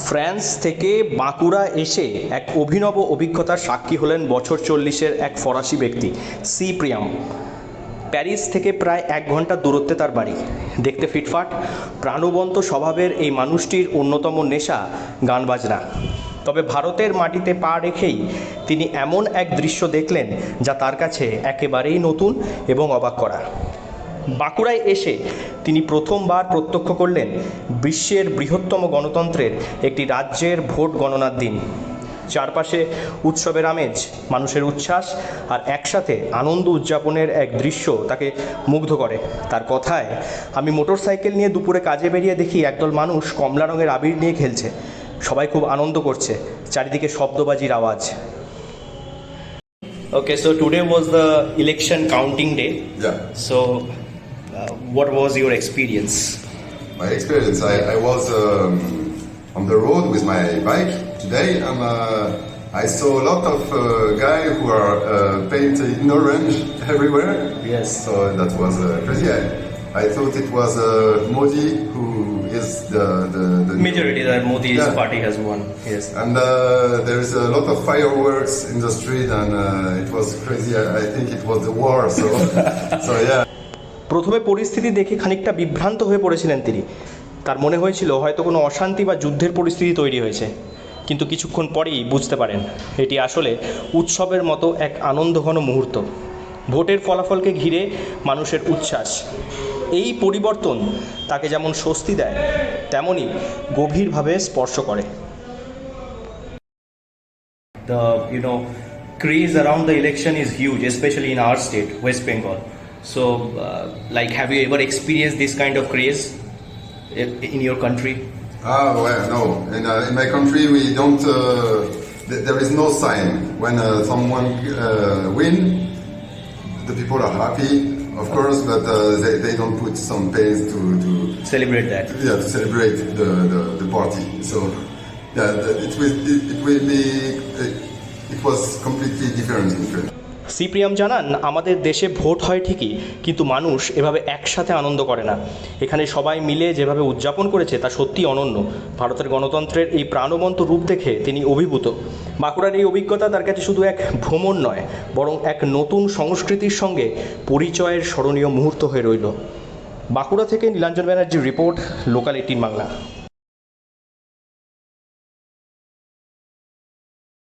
France থেকে বাঁকুড়া এসে এক অভিনব অভিজ্ঞতার সাক্ষী হলেন বছর 40-এর এক ফরাসি ব্যক্তি সিপ্রিয়াম। প্যারিস থেকে প্রায় 1 ঘন্টা দূরত্বে তার বাড়ি। দেখতে ফিটফাট, প্রাণবন্ত স্বভাবের এই মানুষটির অন্যতম নেশা গান বাজনা। তবে ভারতের মাটিতে পা রেখেই তিনি এমন এক দৃশ্য দেখলেন যা তার কাছে একেবারেই নতুন এবং অবাক করা। বাঁকুড়ায় এসে তিনি প্রথমবার প্রত্যক্ষ করলেন বিশ্বের বৃহত্তম গণতন্ত্রের একটি রাজ্যের ভোট গণনার দিন। চারপাশে উৎসবের আমেজ, মানুষের উচ্ছ্বাস আর একসাথে আনন্দ উদযাপনের এক দৃশ্য তাকে মুগ্ধ করে। তার কথায়, আমি মোটরসাইকেল নিয়ে দুপুরে কাজে বেরিয়ে দেখি একদল মানুষ কমলা রঙের আবির নিয়ে খেলছে। সবাই খুব আনন্দ করছে, চারিদিকে শব্দবাজির আওয়াজ। Okay, so today was the election counting day. Yeah. So, what was your experience? My experience, I was on the road with my bike today, and I saw a lot of guys who are painted in orange everywhere. Yes. So that was crazy. I thought it was Modi who is the Majority that Modi's Yeah. party has won. Yes. And there is a lot of fireworks in the street, and it was crazy. I think it was the war. So, so yeah. প্রথমে পরিস্থিতি দেখে খানিকটা বিভ্রান্ত হয়ে পড়েছিলেন তিনি। তার মনে হয়েছিল হয়তো কোনো অশান্তি বা যুদ্ধের পরিস্থিতি তৈরি হয়েছে, কিন্তু কিছুক্ষণ পরেই বুঝতে পারেন এটি আসলে উৎসবের মতো এক আনন্দঘন মুহূর্ত। ভোটের ফলাফলকে ঘিরে মানুষের উচ্ছ্বাস, এই পরিবর্তন তাকে যেমন স্বস্তি দেয় তেমনই গভীরভাবে স্পর্শ করে। The craze around the election is huge, especially in our state, West Bengal. So, like, have you ever experienced this kind of craze in your country? Well, no. In my country, we don't. There is no sign when someone win. The people are happy, of course, but they don't put some pace to Celebrate that. Yeah, to celebrate the party. So, yeah, it will be. It was completely different in France. সিপ্রিয়াম জানান, আমাদের দেশে vote হয় ঠিকই, কিন্তু মানুষ এভাবে একসাথে আনন্দ করে না। এখানে সবাই মিলে যেভাবে উদযাপন করেছে তা সত্যিই অনন্য। ভারতের গণতন্ত্রের এই প্রাণবন্ত রূপ দেখে তিনি অভিভূত। বাঁকুড়ার এই অভিজ্ঞতা তার কাছে শুধু এক ভ্রমণ নয়, বরং এক নতুন সংস্কৃতির সঙ্গে পরিচয়ের স্মরণীয় মুহূর্ত হয়ে রইল। বাঁকুড়া থেকে নীলাঞ্জন ব্যানার্জির রিপোর্ট, লোকাল 18 বাংলা।